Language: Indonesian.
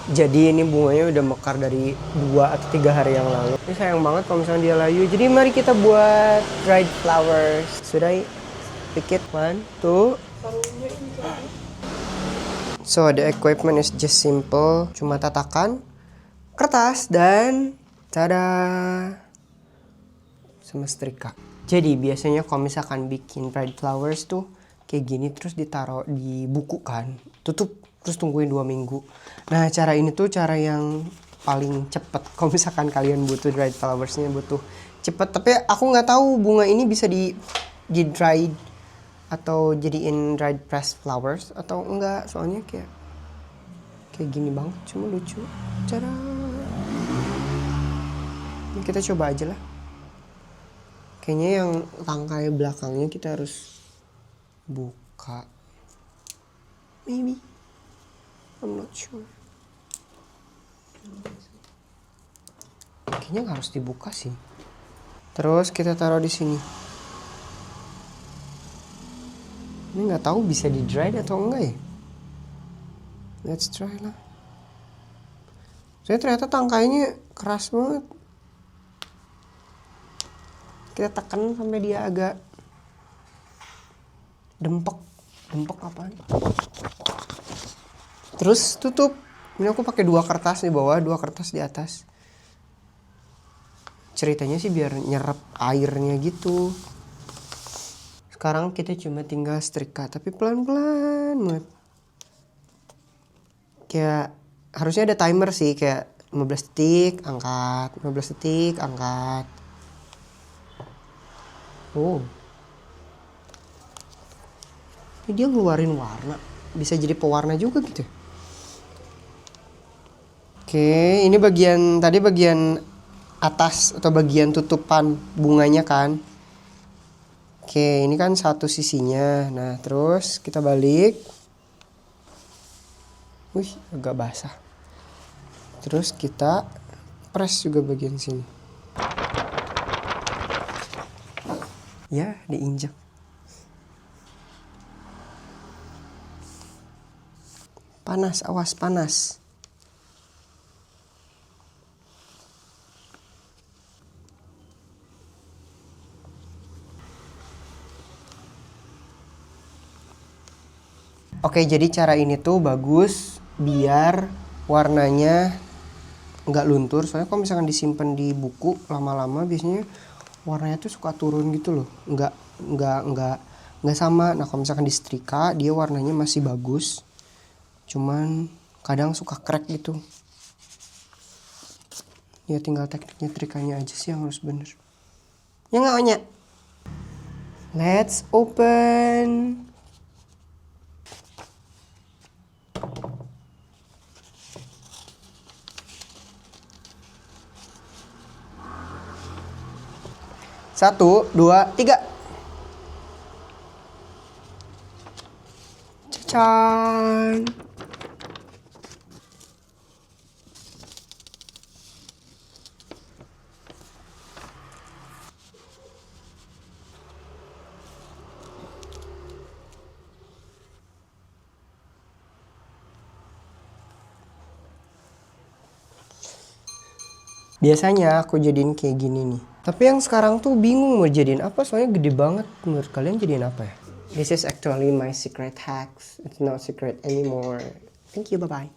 Jadi ini bunganya udah mekar dari 2 atau 3 hari yang lalu. Ini sayang banget kalau misalnya dia layu. Jadi mari kita buat dried flowers. Should I pick it? 1, 2. So the equipment is just simple. Cuma tatakan, kertas, dan tada, sama setrika. Jadi biasanya kalau misalkan bikin dried flowers tuh kayak gini, terus ditaruh di buku kan, tutup, terus tungguin 2 minggu. Nah cara ini tuh cara yang paling cepet. Kalau misalkan kalian butuh dried flowersnya butuh cepet. Tapi aku nggak tahu bunga ini bisa di dried atau jadiin dried pressed flowers atau enggak. Soalnya kayak gini banget, cuma lucu. Cara ini kita coba aja lah. Kayaknya yang langkah belakangnya kita harus buka. Maybe. I'm not sure. Kayaknya nggak harus dibuka sih. Terus kita taruh di sini. Ini nggak tahu bisa di dry atau enggak ya. Let's try lah. Saya ternyata tangkainya keras banget. Kita tekan sampai dia agak dempek apaan. Terus tutup. Ini aku pakai 2 kertas di bawah, 2 kertas di atas. Ceritanya sih biar nyerap airnya gitu. Sekarang kita cuma tinggal setrika, tapi pelan-pelan banget. Kayak harusnya ada timer sih, kayak 15 detik, angkat, 15 detik, angkat. Oh. Ini dia ngeluarin warna. Bisa jadi pewarna juga gitu. Oke, ini tadi bagian atas atau bagian tutupan bunganya kan. Oke, ini kan satu sisinya. Nah, terus kita balik. Wih, agak basah. Terus kita press juga bagian sini. Ya, diinjak. Panas, awas panas. Oke, jadi cara ini tuh bagus biar warnanya nggak luntur. Soalnya kalau misalkan disimpan di buku lama-lama biasanya warnanya tuh suka turun gitu loh. Nggak sama. Nah, kalau misalkan di setrika dia warnanya masih bagus. Cuman kadang suka crack gitu. Ya tinggal tekniknya trikanya aja sih yang harus bener. Ya nggak, Hanya? Let's open. Satu, 2, 3. Cacan. Biasanya aku jadiin kayak gini nih. Tapi yang sekarang tuh bingung mau jadiin apa, soalnya gede banget. Menurut kalian jadiin apa ya? This is actually my secret hacks. It's not secret anymore. Thank you, bye-bye.